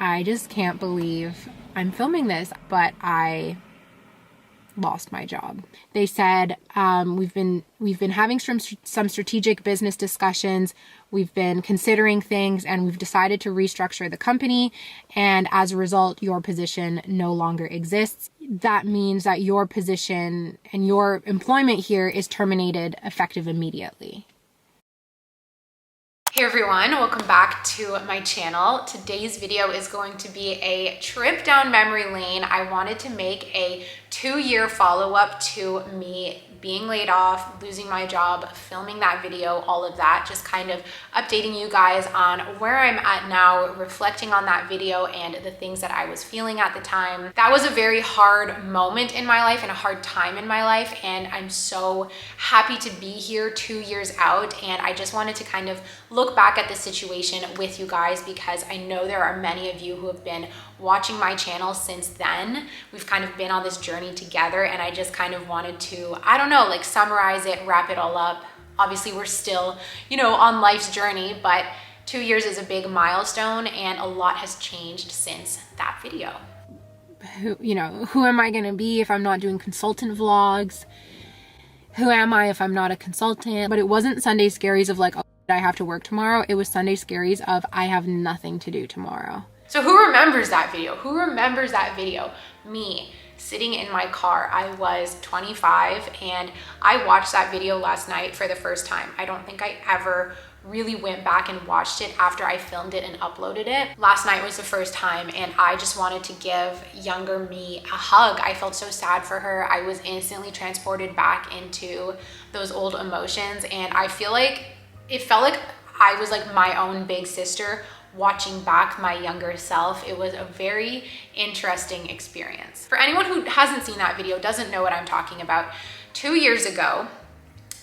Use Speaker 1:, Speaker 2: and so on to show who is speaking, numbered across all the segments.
Speaker 1: I just can't believe I'm filming this, but I lost my job. They said we've been having some strategic business discussions. We've been considering things, and we've decided to restructure the company. And as a result, your position no longer exists. That means that your position and your employment here is terminated effective immediately. Hey everyone, welcome back to my channel. Today's video is going to be a trip down memory lane. I wanted to make a 2-year follow-up to me being laid off, losing my job, filming that video, all of that, just kind of updating you guys on where I'm at now, reflecting on that video and the things that I was feeling at the time. That was a very hard moment in my life and a hard time in my life, and I'm so happy to be here 2 years out, and I just wanted to kind of look back at the situation with you guys because I know there are many of you who have been watching my channel since then. We've kind of been on this journey together, and I just kind of wanted to, I don't know, like summarize it, wrap it all up. Obviously we're still, on life's journey, but 2 years is a big milestone and a lot has changed since that video. Who am I gonna be if I'm not doing consultant vlogs? Who am I if I'm not a consultant? But it wasn't Sunday scaries of like, oh, I have to work tomorrow. It was Sunday scaries of I have nothing to do tomorrow. So who remembers that video? Who remembers that video? Me, sitting in my car. I was 25 and I watched that video last night for the first time. I don't think I ever really went back and watched it after I filmed it and uploaded it. Last night was the first time, and I just wanted to give younger me a hug. I felt so sad for her. I was instantly transported back into those old emotions, and I feel like it felt like I was like my own big sister watching back my younger self. It was a very interesting experience. For anyone who hasn't seen that video, doesn't know what I'm talking about, 2 years ago,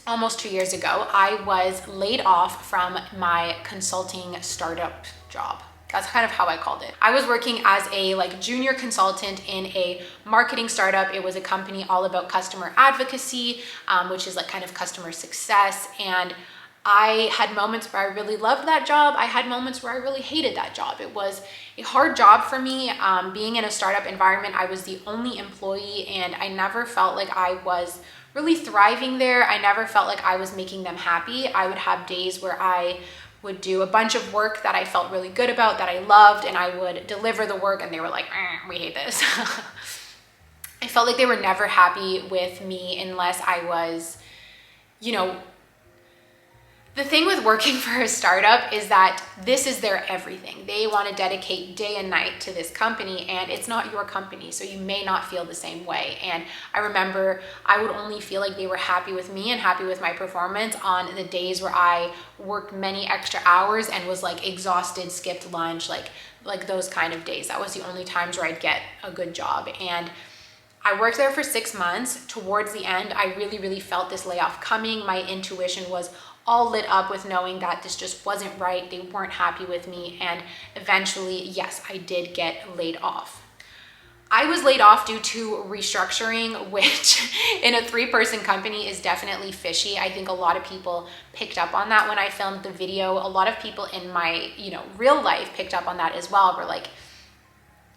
Speaker 1: almost 2 years ago, I was laid off from my consulting startup job. That's kind of how I called it. I was working as a junior consultant in a marketing startup. It was a company all about customer advocacy, which is kind of customer success. And I had moments where I really loved that job. I had moments where I really hated that job. It was a hard job for me. Being in a startup environment, I was the only employee, and I never felt like I was really thriving there. I never felt like I was making them happy. I would have days where I would do a bunch of work that I felt really good about, that I loved, and I would deliver the work and they were like, we hate this. I felt like they were never happy with me unless I was, the thing with working for a startup is that this is their everything. They want to dedicate day and night to this company, and it's not your company, so you may not feel the same way. And I remember I would only feel like they were happy with me and happy with my performance on the days where I worked many extra hours and was exhausted, skipped lunch, like those kind of days. That was the only times where I'd get a good job. And I worked there for 6 months. Towards the end, I really, really felt this layoff coming. My intuition was all lit up with knowing that this just wasn't right. They weren't happy with me. And eventually, yes, I did get laid off. I was laid off due to restructuring, which in a 3-person company is definitely fishy. I think a lot of people picked up on that when I filmed the video. A lot of people in my, real life picked up on that as well. We're like,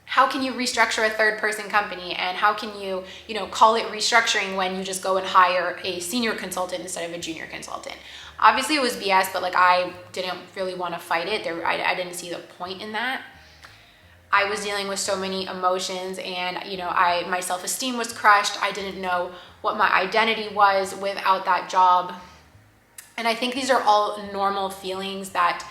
Speaker 1: how can you restructure a 3rd-person company? And how can you, call it restructuring when you just go and hire a senior consultant instead of a junior consultant? Obviously it was BS, but I didn't really want to fight it. I didn't see the point in that. I was dealing with so many emotions, and my self-esteem was crushed. I didn't know what my identity was without that job. And I think these are all normal feelings that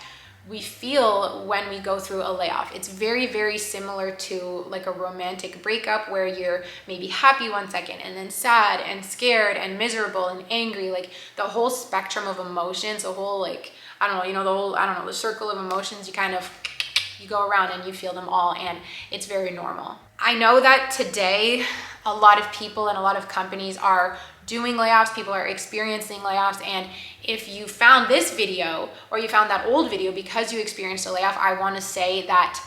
Speaker 1: we feel when we go through a layoff. It's very, very similar to a romantic breakup where you're maybe happy 1 second and then sad and scared and miserable and angry, the whole spectrum of emotions, the whole the circle of emotions, you go around and you feel them all, and it's very normal. I know that today a lot of people and a lot of companies are doing layoffs, people are experiencing layoffs, and if you found this video or you found that old video because you experienced a layoff, I want to say that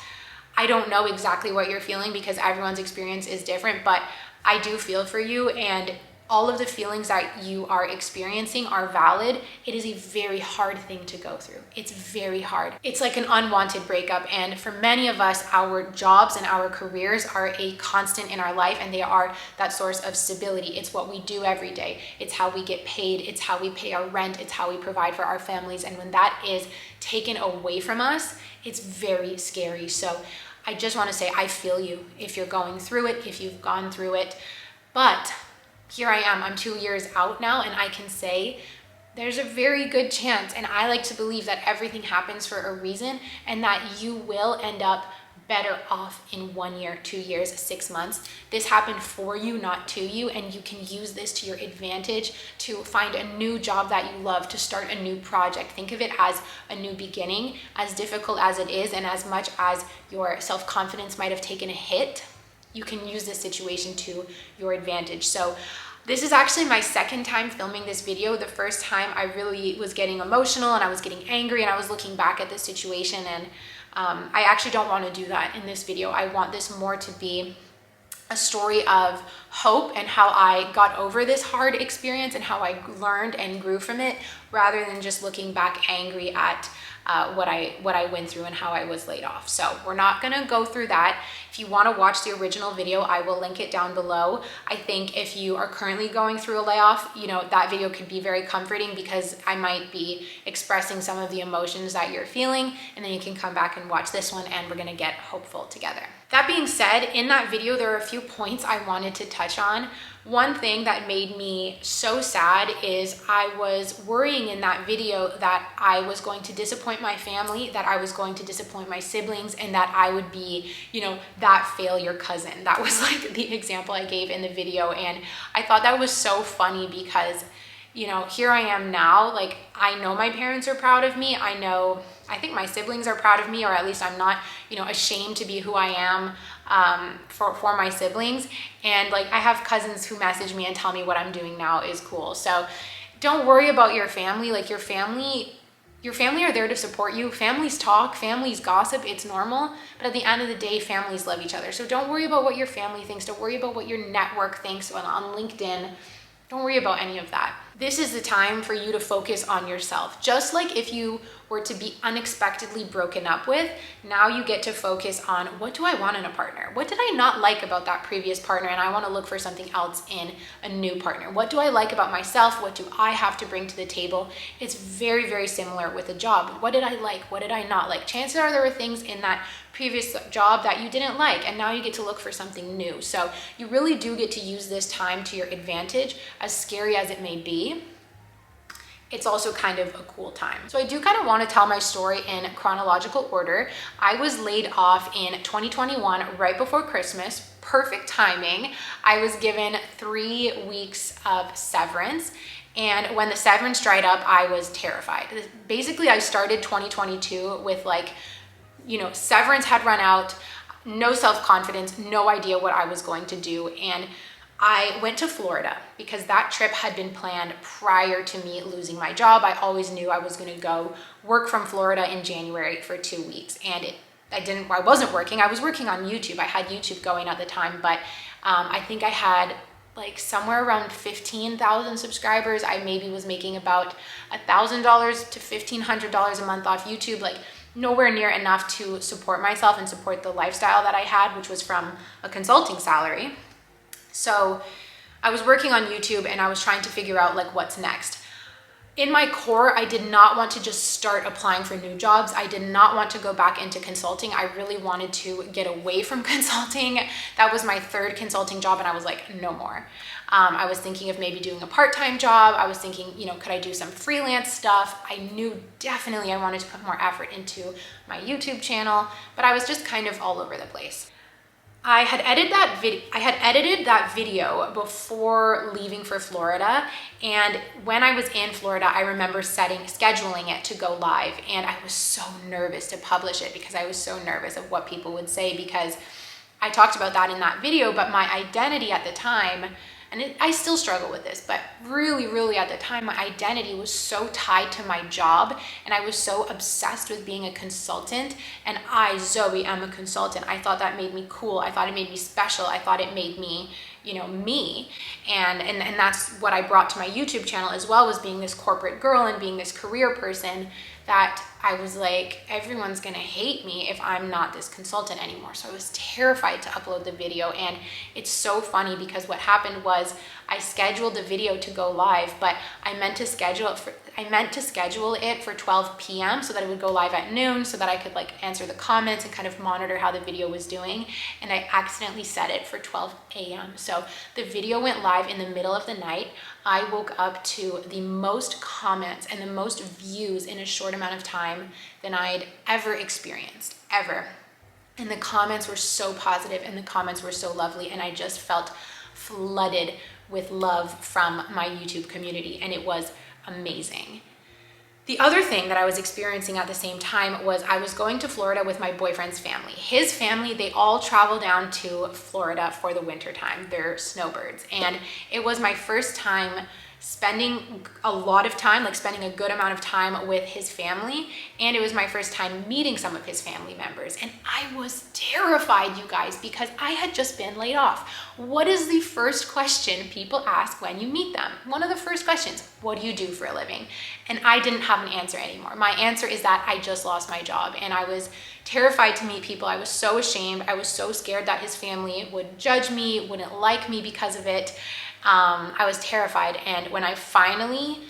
Speaker 1: I don't know exactly what you're feeling because everyone's experience is different, but I do feel for you, and all of the feelings that you are experiencing are valid. It is a very hard thing to go through. It's very hard. It's like an unwanted breakup. And for many of us, our jobs and our careers are a constant in our life, and they are that source of stability. It's what we do every day. It's how we get paid. It's how we pay our rent. It's how we provide for our families. And when that is taken away from us, it's very scary. So I just want to say, I feel you if you're going through it, if you've gone through it. But here I am, I'm 2 years out now, and I can say there's a very good chance, and I like to believe that everything happens for a reason, and that you will end up better off in 1 year, 2 years, 6 months. This happened for you, not to you, and you can use this to your advantage to find a new job that you love, to start a new project. Think of it as a new beginning, as difficult as it is, and as much as your self-confidence might have taken a hit, you can use this situation to your advantage. So this is actually my second time filming this video. The first time I really was getting emotional and I was getting angry and I was looking back at the situation, and I actually don't want to do that in this video. I want this more to be a story of hope and how I got over this hard experience and how I learned and grew from it, rather than just looking back angry at what I went through and how I was laid off. So we're not gonna go through that. If you want to watch the original video, I will link it down below. I think if you are currently going through a layoff, you know, that video could be very comforting, because I might be expressing some of the emotions that you're feeling, and then you can come back and watch this one and we're gonna get hopeful together. That being said, in that video, there are a few points I wanted to touch on. One thing that made me so sad is I was worrying in that video that I was going to disappoint my family, that I was going to disappoint my siblings, and that I would be, you know, that failure cousin. That was like the example I gave in the video. And I thought that was so funny because, you know, here I am now. Like, I know my parents are proud of me. I think my siblings are proud of me, or at least I'm not, you know, ashamed to be who I am for my siblings. And like, I have cousins who message me and tell me what I'm doing now is cool. So don't worry about your family. Like, your family are there to support you. Families talk, families gossip, it's normal. But at the end of the day, families love each other. So don't worry about what your family thinks. Don't worry about what your network thinks on LinkedIn. Don't worry about any of that. This is the time for you to focus on yourself. Just like if you were to be unexpectedly broken up with, now you get to focus on, what do I want in a partner? What did I not like about that previous partner, and I want to look for something else in a new partner? What do I like about myself? What do I have to bring to the table? It's very, very similar with a job. What did I like? What did I not like? Chances are there were things in that previous job that you didn't like, and now you get to look for something new. So you really do get to use this time to your advantage. As scary as it may be, it's also kind of a cool time. So I do kind of want to tell my story in chronological order. I was laid off in 2021, right before Christmas. Perfect timing. I was given 3 weeks of severance. And when the severance dried up, I was terrified. Basically, I started 2022 with, like, you know, severance had run out, no self-confidence, no idea what I was going to do. And I went to Florida because that trip had been planned prior to me losing my job. I always knew I was going to go work from Florida in January for 2 weeks. And I wasn't working. I was working on YouTube. I had YouTube going at the time, but I think I had like somewhere around 15,000 subscribers. I maybe was making about $1,000 to $1,500 a month off YouTube, like nowhere near enough to support myself and support the lifestyle that I had, which was from a consulting salary. So I was working on YouTube and I was trying to figure out like what's next. In my core, I did not want to just start applying for new jobs. I did not want to go back into consulting. I really wanted to get away from consulting. That was my 3rd consulting job and I was like, no more. I was thinking of maybe doing a part-time job. I was thinking, you know, could I do some freelance stuff? I knew definitely I wanted to put more effort into my YouTube channel, but I was just kind of all over the place. I had edited that video before leaving for Florida, and when I was in Florida, I remember scheduling it to go live, and I was so nervous to publish it because I was so nervous of what people would say, because I talked about that in that video, but my identity at the time, I still struggle with this, but really at the time, my identity was so tied to my job, and I was so obsessed with being a consultant. And I, Zoe, am a consultant. I thought that made me cool. I thought it made me special. I thought it made me, you know, me. And that's what I brought to my YouTube channel as well, was being this corporate girl and being this career person, that I was like, everyone's gonna hate me if I'm not this consultant anymore. So I was terrified to upload the video. And it's so funny because what happened was I scheduled the video to go live, but I meant to schedule it for 12 p.m. so that it would go live at noon, so that I could like answer the comments and kind of monitor how the video was doing. And I accidentally set it for 12 a.m. So the video went live in the middle of the night. I woke up to the most comments and the most views in a short amount of time than I'd ever experienced, ever. And the comments were so positive and the comments were so lovely, and I just felt flooded with love from my YouTube community, and it was amazing. The other thing that I was experiencing at the same time was I was going to Florida with my boyfriend's family. His family, they all travel down to Florida for the winter time. They're snowbirds. And it was my first time spending a lot of time, like spending a good amount of time with his family. And it was my first time meeting some of his family members. And I was terrified, you guys, because I had just been laid off. What is the first question people ask when you meet them? One of the first questions, what do you do for a living? And I didn't have an answer anymore. My answer is that I just lost my job, and I was terrified to meet people. I was so ashamed. I was so scared that his family would judge me, wouldn't like me because of it. I was terrified. And when I finally,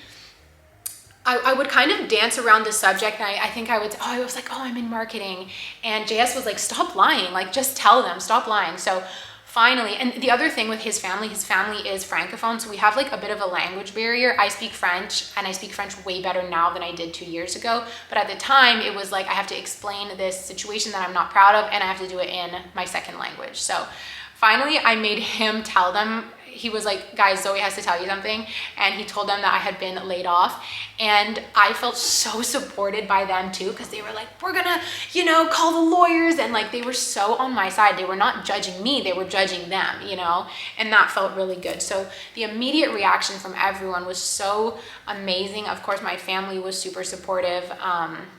Speaker 1: I would kind of dance around the subject, and I was like, oh, I'm in marketing. And JS was like, stop lying, like just tell them, stop lying. So finally, and the other thing with his family is Francophone, so we have like a bit of a language barrier. I speak French, and I speak French way better now than I did 2 years ago. But at the time, it was like I have to explain this situation that I'm not proud of, and I have to do it in my second language. So finally, I made him tell them. He was like, guys, Zoe has to tell you something. And he told them that I had been laid off. And I felt so supported by them too, because they were like, we're gonna, you know, call the lawyers. And like, they were so on my side. They were not judging me, they were judging them, you know, and that felt really good. So the immediate reaction from everyone was so amazing. Of course, my family was super supportive. And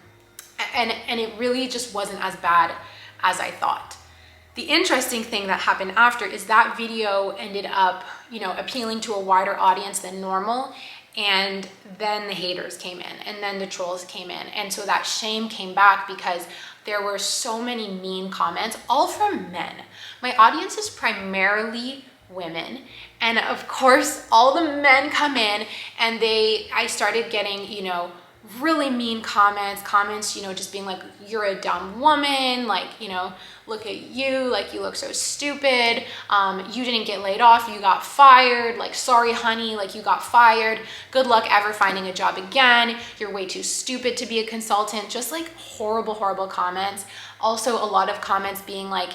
Speaker 1: it really just wasn't as bad as I thought. The interesting thing that happened after is that video ended up, you know, appealing to a wider audience than normal. And then the haters came in, and then the trolls came in. And so that shame came back because there were so many mean comments, all from men. My audience is primarily women. And of course, all the men come in, and I started getting, you know, really mean comments, you know, just being like, you're a dumb woman, like, you know, look at you, like, you look so stupid, you didn't get laid off, you got fired, like, sorry honey, like, you got fired, good luck ever finding a job again, you're way too stupid to be a consultant. Just like horrible comments. Also a lot of comments being like,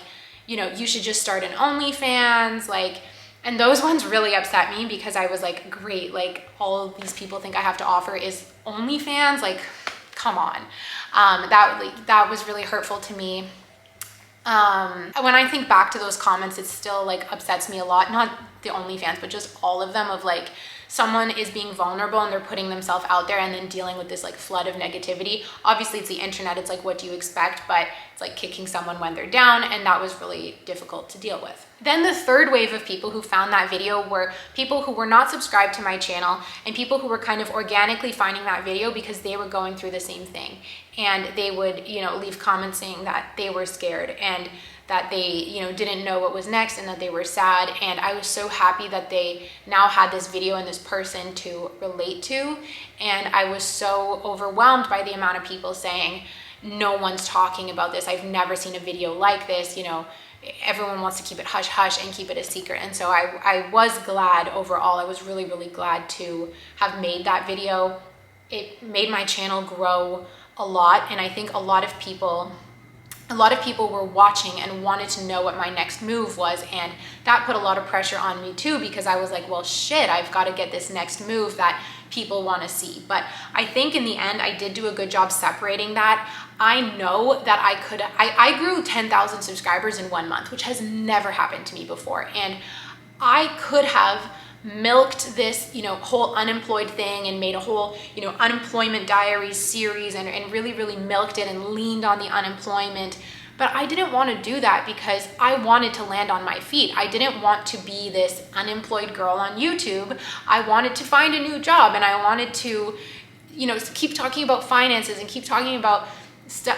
Speaker 1: you know, you should just start an OnlyFans, like. And those ones really upset me, because I was like, great, like, all of these people think I have to offer is OnlyFans, like, come on. That was really hurtful to me. When I think back to those comments, it still like upsets me a lot. Not the OnlyFans, but just all of them, of like, someone is being vulnerable and they're putting themselves out there and then dealing with this like flood of negativity. Obviously it's the internet, it's like, what do you expect? But it's like kicking someone when they're down, and that was really difficult to deal with. Then the third wave of people who found that video were people who were not subscribed to my channel, and people who were kind of organically finding that video because they were going through the same thing. And they would, you know, leave comments saying that they were scared, and that they, you know, didn't know what was next, and that they were sad. And I was so happy that they now had this video and this person to relate to. And I was so overwhelmed by the amount of people saying, no one's talking about this. I've never seen a video like this. You know, everyone wants to keep it hush hush and keep it a secret. And so I was glad overall. I was really glad to have made that video. It made my channel grow a lot. And I think a lot of people were watching and wanted to know what my next move was, and that put a lot of pressure on me too, because I was like, well, shit, I've got to get this next move that people want to see. But I think in the end, I did do a good job separating that. I know that I grew 10,000 subscribers in 1 month, which has never happened to me before. And I could have milked this, whole unemployed thing and made a whole, unemployment diaries series and really, really milked it and leaned on the unemployment. But I didn't want to do that because I wanted to land on my feet. I didn't want to be this unemployed girl on YouTube. I wanted to find a new job, and I wanted to, keep talking about finances and keep talking about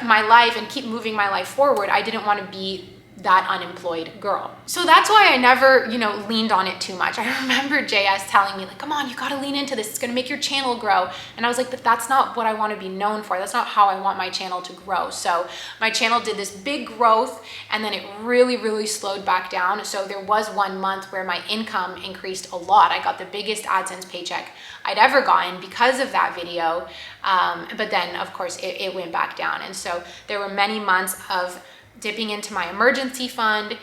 Speaker 1: my life and keep moving my life forward. I didn't want to be that unemployed girl. So that's why I never, leaned on it too much. I remember JS telling me, like, come on, you got to lean into this. It's going to make your channel grow. And I was like, but that's not what I want to be known for. That's not how I want my channel to grow. So my channel did this big growth, and then it really, really slowed back down. So there was 1 month where my income increased a lot. I got the biggest AdSense paycheck I'd ever gotten because of that video. But then of course it went back down. And so there were many months of dipping into my emergency fund,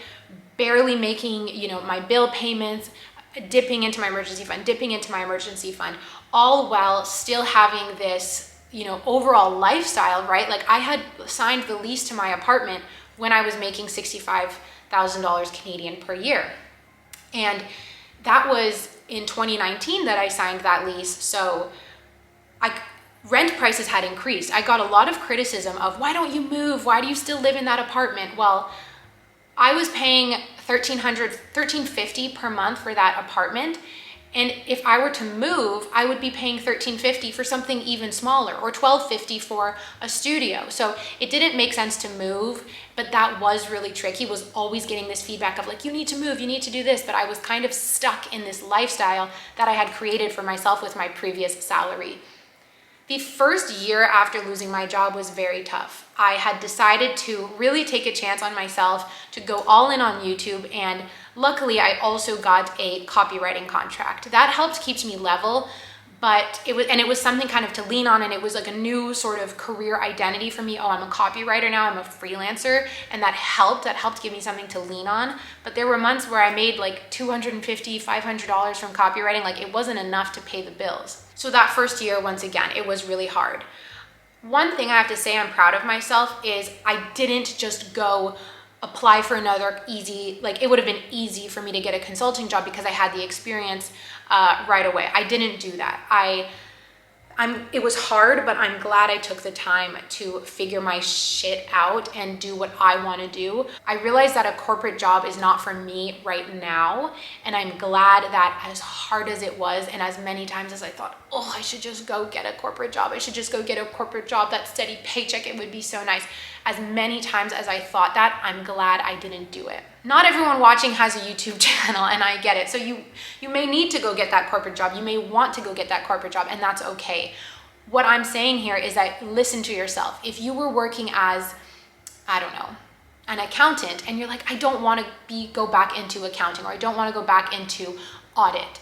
Speaker 1: barely making, my bill payments, dipping into my emergency fund, all while still having this, overall lifestyle, right? Like I had signed the lease to my apartment when I was making $65,000 Canadian per year. And that was in 2019 that I signed that lease. So rent prices had increased. I got a lot of criticism of, why don't you move? Why do you still live in that apartment? Well, I was paying $1,350 per month for that apartment. And if I were to move, I would be paying $1,350 for something even smaller, or $1,250 for a studio. So it didn't make sense to move, but that was really tricky, was always getting this feedback of like, you need to move, you need to do this. But I was kind of stuck in this lifestyle that I had created for myself with my previous salary. The first year after losing my job was very tough. I had decided to really take a chance on myself, to go all in on YouTube, and luckily I also got a copywriting contract. That helped keep me level, but it was something kind of to lean on, and it was like a new sort of career identity for me. Oh, I'm a copywriter now, I'm a freelancer, and that helped give me something to lean on. But there were months where I made like $250, $500 from copywriting. Like it wasn't enough to pay the bills. So that first year, once again, it was really hard. One thing I have to say I'm proud of myself is I didn't just go apply for another easy, like it would have been easy for me to get a consulting job because I had the experience right away. I didn't do that. It was hard, but I'm glad I took the time to figure my shit out and do what I want to do. I realized that a corporate job is not for me right now, and I'm glad that as hard as it was, and as many times as I thought, oh, I should just go get a corporate job, that steady paycheck, it would be so nice. As many times as I thought that, I'm glad I didn't do it. Not everyone watching has a YouTube channel, and I get it. So you may need to go get that corporate job. You may want to go get that corporate job, and that's okay. What I'm saying here is that listen to yourself. If you were working as, I don't know, an accountant, and you're like, I don't want to go back into accounting, or I don't want to go back into audit.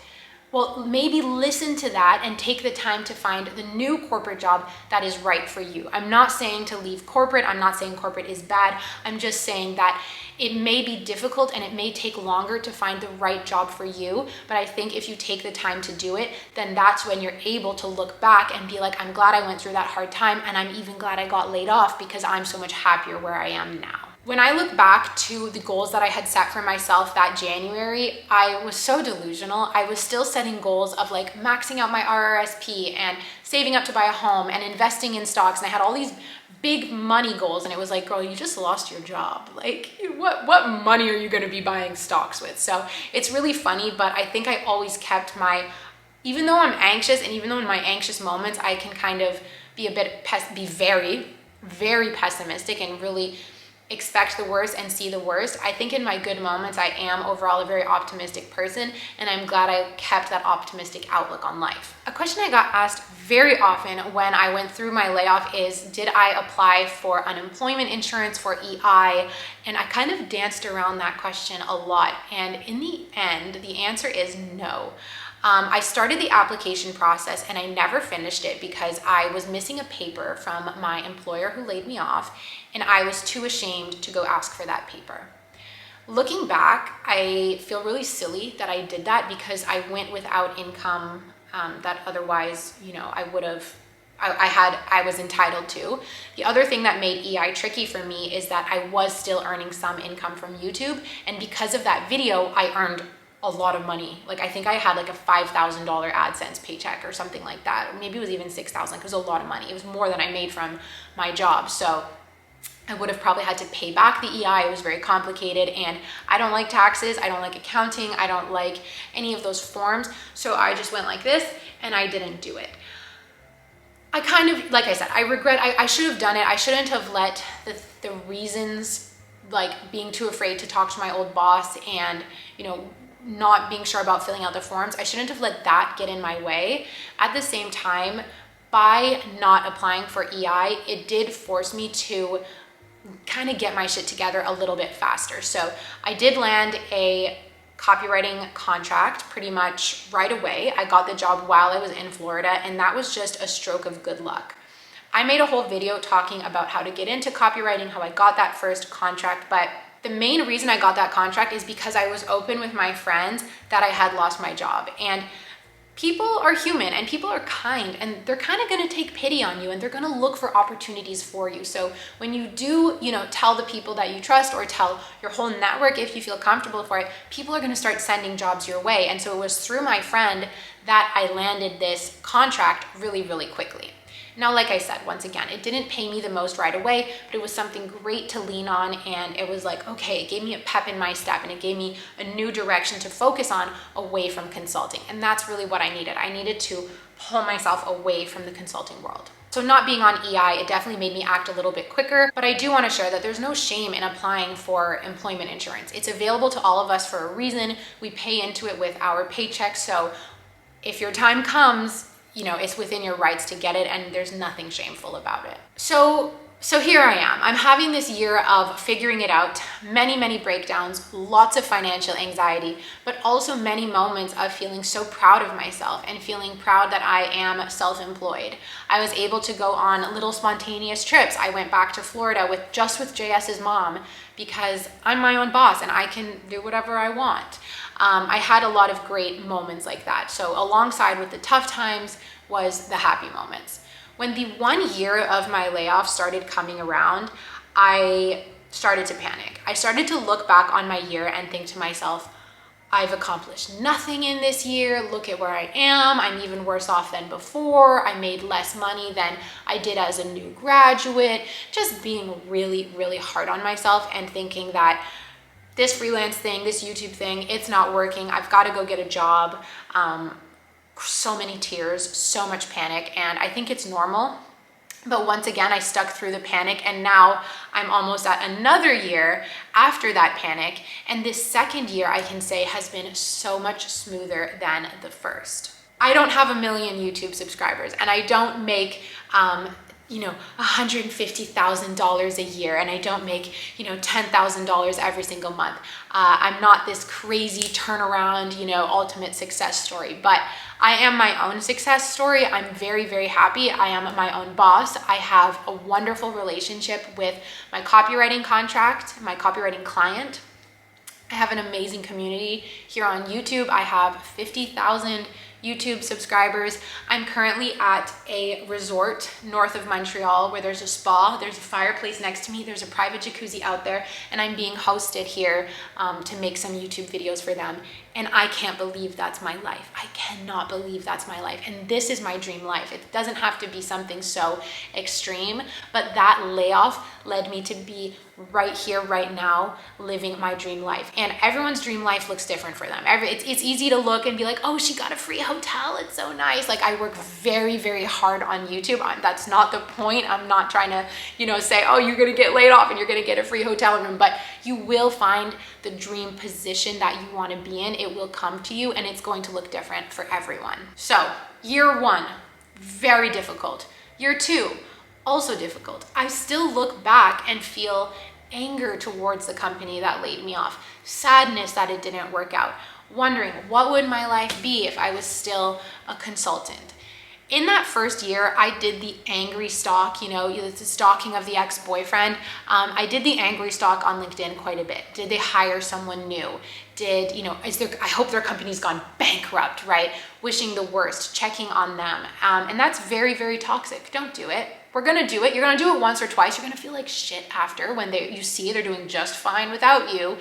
Speaker 1: Well, maybe listen to that and take the time to find the new corporate job that is right for you. I'm not saying to leave corporate. I'm not saying corporate is bad. I'm just saying that it may be difficult and it may take longer to find the right job for you. But I think if you take the time to do it, then that's when you're able to look back and be like, I'm glad I went through that hard time, and I'm even glad I got laid off because I'm so much happier where I am now. When I look back to the goals that I had set for myself that January, I was so delusional. I was still setting goals of like maxing out my RRSP and saving up to buy a home and investing in stocks. And I had all these big money goals, and it was like, girl, you just lost your job. Like what money are you going to be buying stocks with? So it's really funny, but I think I always kept even though I'm anxious, and even though in my anxious moments, I can kind of be very, very pessimistic and really expect the worst and see the worst. I think in my good moments, I am overall a very optimistic person, and I'm glad I kept that optimistic outlook on life. A question I got asked very often when I went through my layoff is, did I apply for unemployment insurance, for EI? And I kind of danced around that question a lot. And in the end, the answer is no. I started the application process and I never finished it because I was missing a paper from my employer who laid me off, and I was too ashamed to go ask for that paper. Looking back, I feel really silly that I did that because I went without income that otherwise, I was entitled to. The other thing that made EI tricky for me is that I was still earning some income from YouTube, and because of that video, I earned a lot of money. Like I think I had like a $5,000 AdSense paycheck or something like that. Maybe it was even 6,000 because it was a lot of money. It was more than I made from my job. So I would have probably had to pay back the EI. It was very complicated, and I don't like taxes. I don't like accounting. I don't like any of those forms. So I just went like this and I didn't do it. I kind of, like I said, I regret, I should have done it. I shouldn't have let the reasons, like being too afraid to talk to my old boss and, you know, not being sure about filling out the forms. I shouldn't have let that get in my way. At the same time, by not applying for EI, it did force me to kind of get my shit together a little bit faster. So I did land a copywriting contract pretty much right away. I got the job while I was in Florida, and that was just a stroke of good luck. I made a whole video talking about how to get into copywriting, how I got that first contract, but the main reason I got that contract is because I was open with my friends that I had lost my job. And people are human and people are kind, and they're kind of going to take pity on you, and they're going to look for opportunities for you. So when you do, you know, tell the people that you trust, or tell your whole network if you feel comfortable for it, people are going to start sending jobs your way. And so it was through my friend that I landed this contract really, really quickly. Now, like I said, once again, it didn't pay me the most right away, but it was something great to lean on. And it was like, okay, it gave me a pep in my step, and it gave me a new direction to focus on away from consulting. And that's really what I needed. I needed to pull myself away from the consulting world. So not being on EI, it definitely made me act a little bit quicker, but I do want to share that there's no shame in applying for employment insurance. It's available to all of us for a reason. We pay into it with our paycheck. So if your time comes, you know, it's within your rights to get it, and there's nothing shameful about it. So here I am. I'm having this year of figuring it out, many breakdowns, lots of financial anxiety, but also many moments of feeling so proud of myself and feeling proud that I am self-employed. I was able to go on little spontaneous trips. I went back to Florida with JS's mom because I'm my own boss and I can do whatever I want. I had a lot of great moments like that. So alongside with the tough times was the happy moments. When the 1 year of my layoff started coming around, I started to panic. I started to look back on my year and think to myself, I've accomplished nothing in this year. Look at where I am. I'm even worse off than before. I made less money than I did as a new graduate. Just being really, really hard on myself and thinking that this freelance thing, this YouTube thing, it's not working. I've got to go get a job. So many tears, so much panic, and I think it's normal. But once again, I stuck through the panic, and now I'm almost at another year after that panic. And this second year, I can say, has been so much smoother than the first. I don't have 1 million YouTube subscribers, and I don't make, $150,000 a year, and I don't make, $10,000 every single month. I'm not this crazy turnaround, ultimate success story, but I am my own success story. I'm very, very happy. I am my own boss. I have a wonderful relationship with my copywriting client. I have an amazing community here on YouTube. I have 50,000 YouTube subscribers. I'm currently at a resort north of Montreal where there's a spa, there's a fireplace next to me, there's a private jacuzzi out there, and I'm being hosted here to make some YouTube videos for them. And I can't believe that's my life. I cannot believe that's my life. And this is my dream life. It doesn't have to be something so extreme, but that layoff led me to be right here, right now, living my dream life. And everyone's dream life looks different for them. It's easy to look and be like, oh, she got a free hotel. It's so nice. Like, I work very, very hard on YouTube. That's not the point. I'm not trying to, say, oh, you're going to get laid off and you're going to get a free hotel room, but you will find the dream position that you want to be in. It will come to you, and it's going to look different for everyone. So year 1, very difficult. Year 2, also difficult. I still look back and feel anger towards the company that laid me off, sadness that it didn't work out, wondering what would my life be if I was still a consultant. In that first year, I did the angry stalk, the stalking of the ex-boyfriend. I did the angry stalk on LinkedIn quite a bit. Did they hire someone new? I hope their company's gone bankrupt, right? Wishing the worst, checking on them. And that's very, very toxic. Don't do it. We're gonna do it. You're gonna do it once or twice. You're gonna feel like shit after when you see they're doing just fine without you.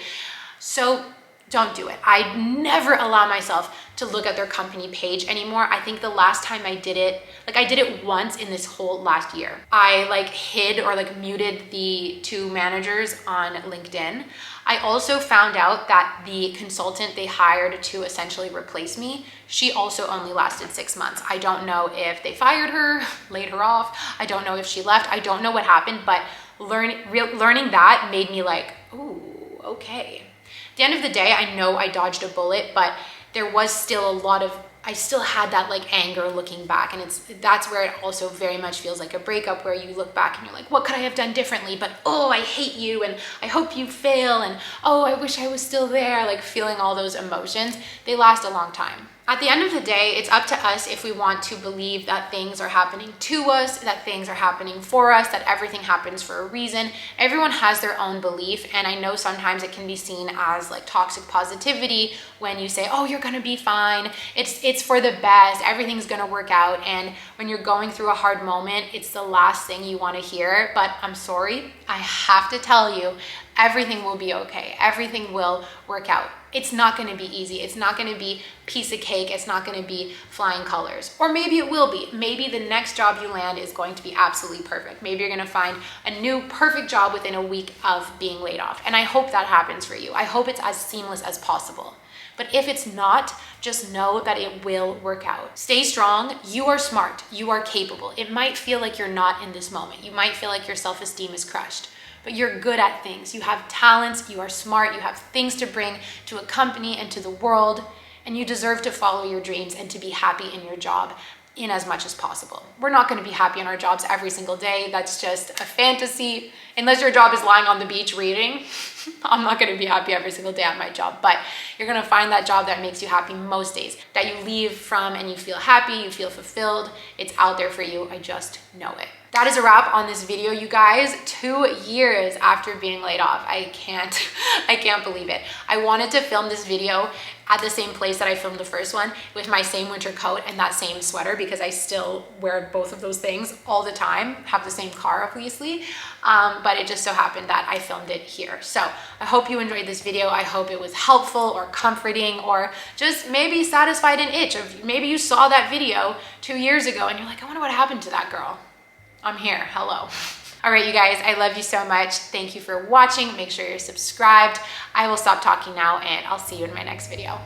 Speaker 1: So don't do it. I never allow myself to look at their company page anymore. I think the last time I did it, like I did it once in this whole last year. I like hid or like muted the 2 managers on LinkedIn. I also found out that the consultant they hired to essentially replace me, she also only lasted 6 months. I don't know if they fired her, laid her off. I don't know if she left. I don't know what happened, but learning that made me like, ooh, okay. At the end of the day, I know I dodged a bullet, but there was still a lot of, I still had that like anger looking back. And that's where it also very much feels like a breakup, where you look back and you're like, what could I have done differently? But oh, I hate you and I hope you fail. And oh, I wish I was still there. Like feeling all those emotions, they last a long time. At the end of the day, it's up to us if we want to believe that things are happening to us, that things are happening for us, that everything happens for a reason. Everyone has their own belief, and I know sometimes it can be seen as like toxic positivity when you say, oh, you're gonna be fine, it's for the best, everything's gonna work out. And when you're going through a hard moment, it's the last thing you wanna hear. But I'm sorry, I have to tell you, everything will be okay. Everything will work out. It's not going to be easy. It's not going to be piece of cake. It's not going to be flying colors. Or maybe it will be. Maybe the next job you land is going to be absolutely perfect. Maybe you're going to find a new perfect job within a week of being laid off. And I hope that happens for you. I hope it's as seamless as possible. But if it's not, just know that it will work out. Stay strong. You are smart. You are capable. It might feel like you're not in this moment. You might feel like your self-esteem is crushed. But you're good at things. You have talents, you are smart, you have things to bring to a company and to the world, and you deserve to follow your dreams and to be happy in your job in as much as possible. We're not going to be happy in our jobs every single day. That's just a fantasy. Unless your job is lying on the beach reading, I'm not going to be happy every single day at my job, but you're going to find that job that makes you happy most days, that you leave from and you feel happy, you feel fulfilled. It's out there for you. I just know it. That is a wrap on this video, you guys. 2 years after being laid off. I can't believe it. I wanted to film this video at the same place that I filmed the first one with my same winter coat and that same sweater, because I still wear both of those things all the time, have the same car obviously, but it just so happened that I filmed it here. So I hope you enjoyed this video. I hope it was helpful or comforting, or just maybe satisfied an itch of maybe you saw that video 2 years ago and you're like, I wonder what happened to that girl. I'm here, hello. All right, you guys, I love you so much. Thank you for watching. Make sure you're subscribed. I will stop talking now and I'll see you in my next video.